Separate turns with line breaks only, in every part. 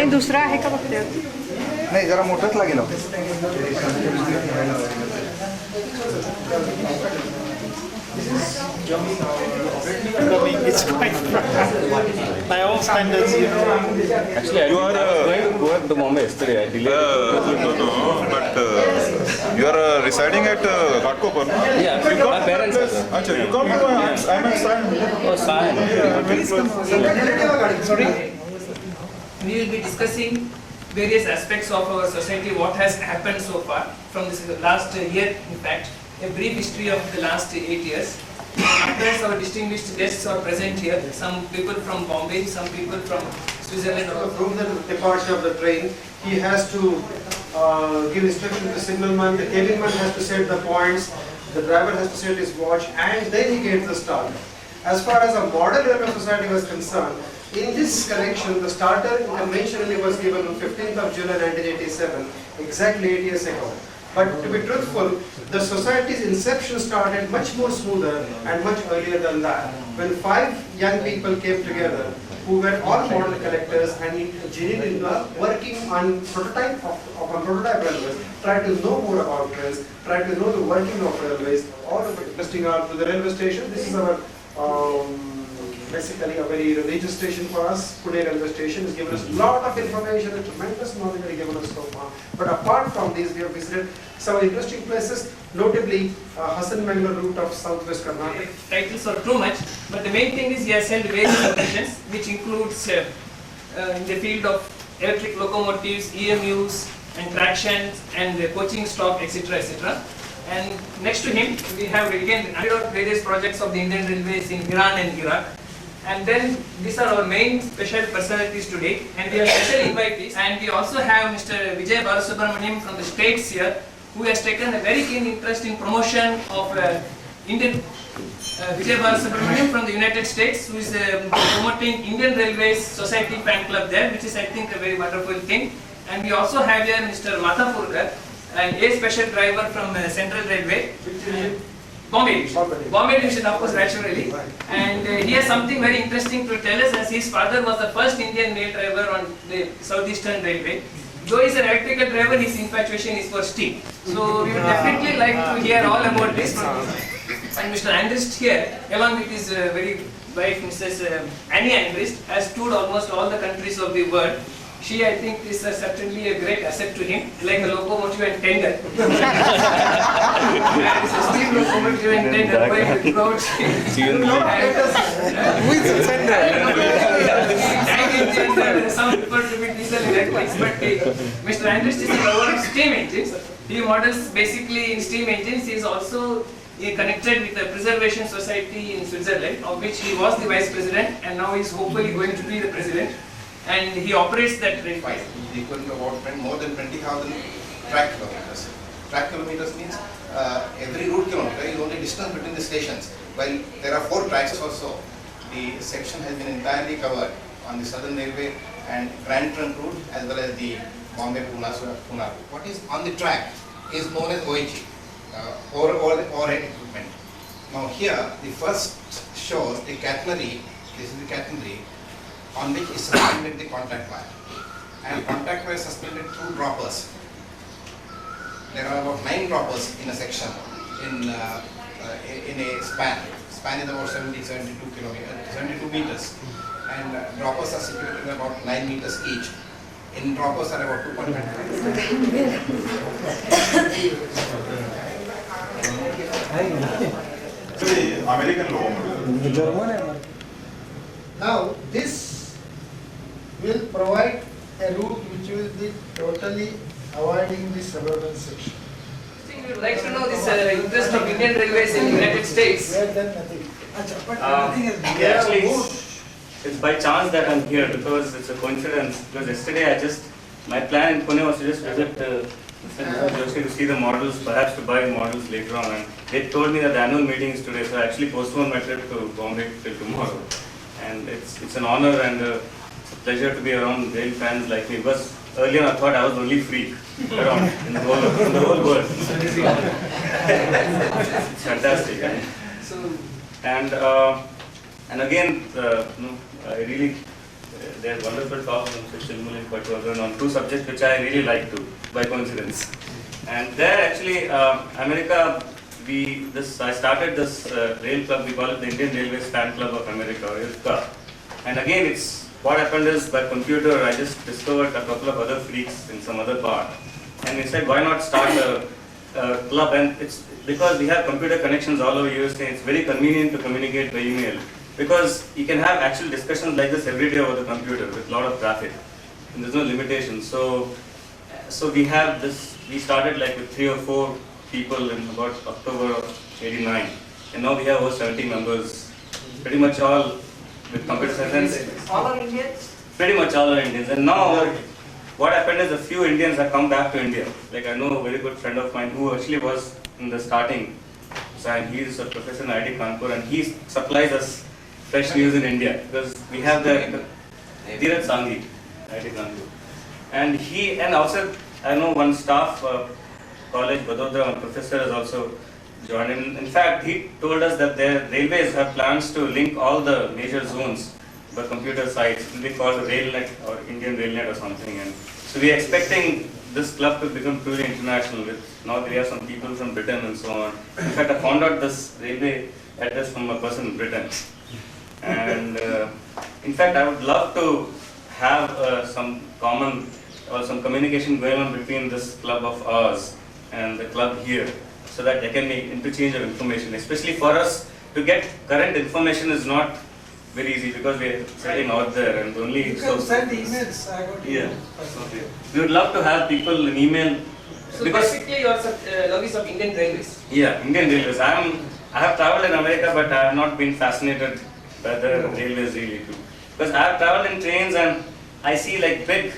काही दुसरा आहे का बघते?
नाही, जरा मोठंच लागेल.
It's quite my own standards.
Actually, I was going to go up to Bombay yesterday. I delayed.
No, but you are residing at Ghatkopar, no?
Yeah, my parents are there.
Achha, you come to I'm at Sion.
Oh, Sion.
Sorry.
We will be discussing various aspects of our society, what has happened so far from this last year, in fact, a brief history of the last 8 years. After our distinguished guests are present here, some people from Bombay, some people from Switzerland.
From the departure of the train, he has to give instruction to the signalman, the cabinman has to set the points, the driver has to set his watch, and then he gets the start. As far as a model railway society was concerned, in this connection, the starter conventionally was given on 15th of July 1987, exactly 8 years ago. But to be truthful, the society's inception started much more smoother and much earlier than that. When 5 young people came together, who were all model collectors and engineered in the working on prototype of a prototype railways, tried to know more about trains, tried to know the working of railways, all of it interesting out to the railway station. This is our basically a very religious station for us. Pune railway station has given us a lot of information and tremendous knowledge that given us so far. But apart from this, we have visited some interesting places, notably Hassan Mangalore route of southwest Karnataka.
Titles are too much, but the main thing is he has held various positions, which includes in the field of electric locomotives, EMUs, and tractions, and coaching stock, etc., etc. And next to him, we have again various projects of the Indian Railways in Iran and Iraq. And then these are our main special personalities today, and we have special invitees. And we also have Mr. Vijay Balasubramaniam from the States here, who has taken a very keen interest in promotion of Indian Vijay Balasubramaniam from the United States, who is promoting Indian Railways Society fan club there, which is I think a very wonderful thing. And we also have here Mr. Mathapurkar, a special driver from Central Railway. Bombay Division, of course, naturally. And he has something very interesting to tell us, as his father was the first Indian male driver on the Southeastern Railway. Though he is an electrical driver, his infatuation is for steam. So we would definitely like to hear all about this from him. And Mr. Andrist here, along with his very wife, Mrs. Annie Andrist, has toured almost all the countries of the world. She, I think, is certainly a great asset to him, like a locomotive and tender. It's a steam locomotive and tender, quite the crowd.
Who is the sender?
Some prefer to be diesel electrics, but Mr. Andrist is a lover of steam engines. He models basically in steam engines. He is also connected with the Preservation Society in Switzerland, of which he was the vice president, and now he is hopefully going to be the president. And he operates that train.
Equal to about more than 20,000 track kilometers. Track kilometers means every route kilometer is only distance between the stations. While there are 4 tracks or so, the section has been entirely covered on the Southern Railway and Grand Trunk route, as well as the Bombay Pune route. What is on the track is known as OHE, overhead equipment. Now here, the first shows the catenary. This is the catenary, on which is suspended the contact wire, and contact wire is suspended through droppers. There are about 9 droppers in a section in a span. Span is about 72 meters, and droppers are situated about 9 meters each. In droppers are about 2.5.
American locomotive.
Now this will provide a route which will be totally avoiding the suburban section.
We would like to know this interest of Indian Railways in the United States.
Actually, it's by chance that I'm here, because it's a coincidence. Because yesterday my plan in Pune was to just visit to see the models, perhaps to buy models later on. And they told me that the annual meeting is today, so I actually postponed my trip to Bombay till tomorrow. And it's an honor and it's a pleasure to be around rail fans like me, because earlier I thought I was the only freak around in the whole world. It's fantastic. And again, I really there's wonderful talks on on two subjects which I really like to, by coincidence. And there actually, America, I started this rail club, we call it the Indian Railways Fan Club of America, or IRFCA. And again, what happened is by computer, I just discovered a couple of other freaks in some other part. And we said, why not start a club? And it's because we have computer connections all over USA, it's very convenient to communicate by email. Because you can have actual discussions like this every day over the computer with a lot of traffic. And there's no limitation. So we have this, we started like with 3 or 4 people in about October of '89. And now we have over 70 members, pretty much all with computer science.
All are Indians?
Pretty much all are Indians. And now what happened is a few Indians have come back to India. Like I know a very good friend of mine who actually was in the starting. And he is a professor in IIT Kanpur and he supplies us fresh news in India. Because we have the Dheeraj Sanghi, IIT Kanpur. And also I know one staff college, Vadodara, one professor has also joined. In fact, he told us that their railways have plans to link all the major zones by computer sites. It will be called RailNet or Indian RailNet or something. And so we are expecting this club to become truly international. Now we have some people from Britain and so on. In fact, I found out this railway address from a person in Britain. And in fact, I would love to have some common or some communication going on between this club of ours and the club here, so that there can be interchange of information. Especially for us to get current information is not very easy because we are sitting out there and only.
You can send emails. I got
Yeah. Okay. We would love to have people in email.
So
because
basically you are lobbyists of Indian Railways.
yeah, Indian Railways. I have traveled in America, but I have not been fascinated by the railways really too. Because I have traveled in trains and I see like big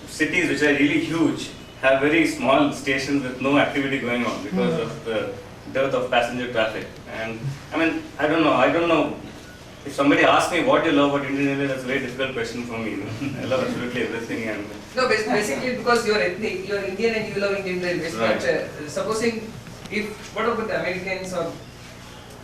cities which are really huge have very small stations with no activity going on because of the dearth of passenger traffic. And I mean, I don't know. If somebody asks me what you love about Indian Railways, that's a very difficult question for me. I love absolutely everything. And
No, basically because you are ethnic, you are Indian and you love Indian Railways.
Right.
But supposing, what about the Americans or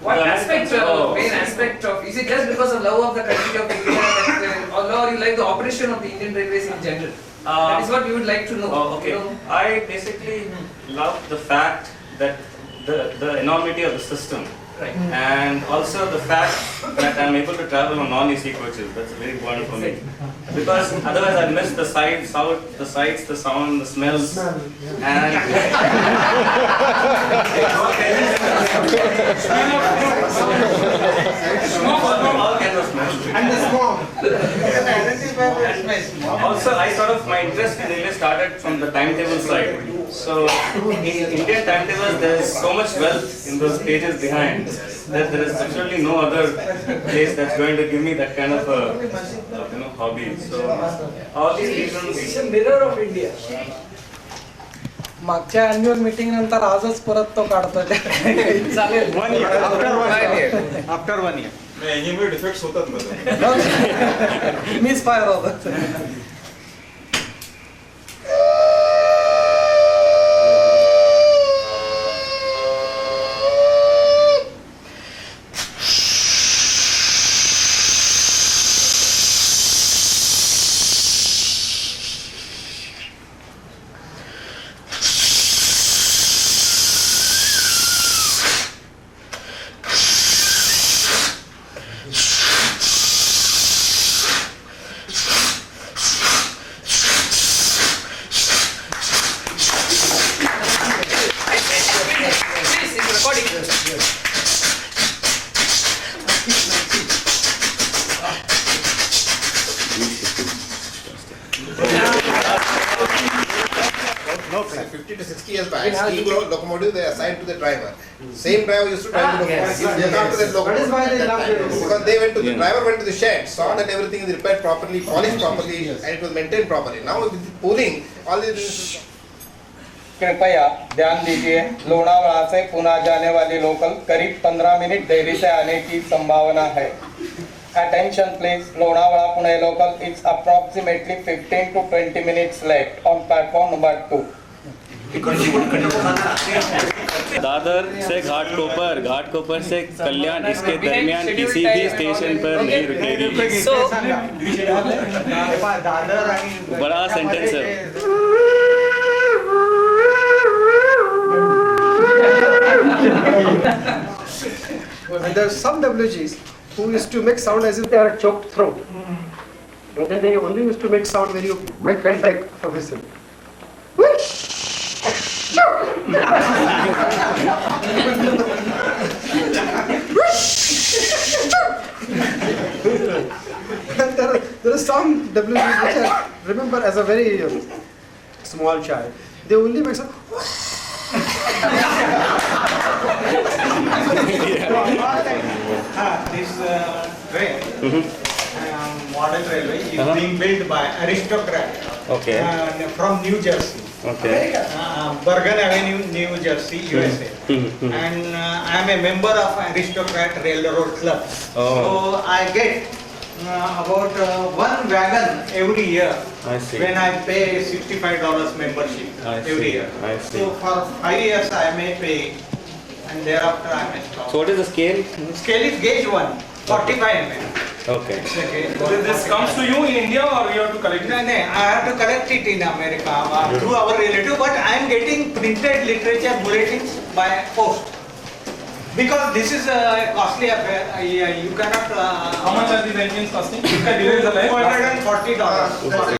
what
The
aspect,
Americans,
main aspect of, is it just because of love of the country of India that, or you like the operation of the Indian Railways in general? That is what we would like to know.
Oh, okay.
You know?
I basically love the fact that the enormity of the system.
Right.
And also the fact that I'm able to travel on non-AC coaches. That's very important for me. Because otherwise I miss the sights, the sound, the smells. And all kinds of smells.
And the smog.
Also, my interest in railway started from the timetable side. So, in Indian timetables, there is so much wealth in those pages behind that there is absolutely no other place that's going to give me that kind of a hobby. So, all these reasons.
It's a mirror of India. मागच्या annual meeting नंतर आजच परत तो काढतो चालेल.
After 1 year. Animal defects होतात ना.
Miss fire होत.
No, 50 to 60 years back, steam locomotive they assigned to the driver. Same driver used to drive the locomotive. They come to that locomotive.
That is why they
at that
love
time.
it.
Because they went to the driver went to the shed, saw that everything is repaired properly, polished properly, and it was maintained properly. Now with the pooling, all these.
कृपया ध्यान दीजिए, लोनावाला से पुणे जाने वाली local करीब 15 minute देरी से आने की संभावना है. Attention please, Lonavala Pune local is approximately 15 to 20 minutes late on platform number 2.
Dadar से घाटकोपर से कल्याण, इसके दरमियान किसी भी स्टेशन पर नहीं रुकेगी।
So,
बड़ा सेंटेंस है।
And there are some WGs who used to make sound as if they are a choked throat. And then they only used to make sound when you make like a whistle. And there are some WGs which I remember as a very small child. They only make sound.
This train, modern railway, is being built by aristocrat
Okay.
from New Jersey.
Okay.
Bergen Avenue, New Jersey, USA. And I am a member of Aristocrat Railroad Club. So I get about one wagon every year.
I see.
When I pay $65 membership
I see.
every year.
I see.
So for 5 years I may pay, and thereafter I may stop.
So what is the scale?
Scale is gauge 1, 45 mm.
Okay.
It's a gauge
So
1.
this comes to you in India or you have to collect it?
No, I have to collect it in America through our relative, but I am getting printed literature bulletins by post. Because this is a costly affair, you cannot.
How much are these engines costing? इसका delay is alive?
$440.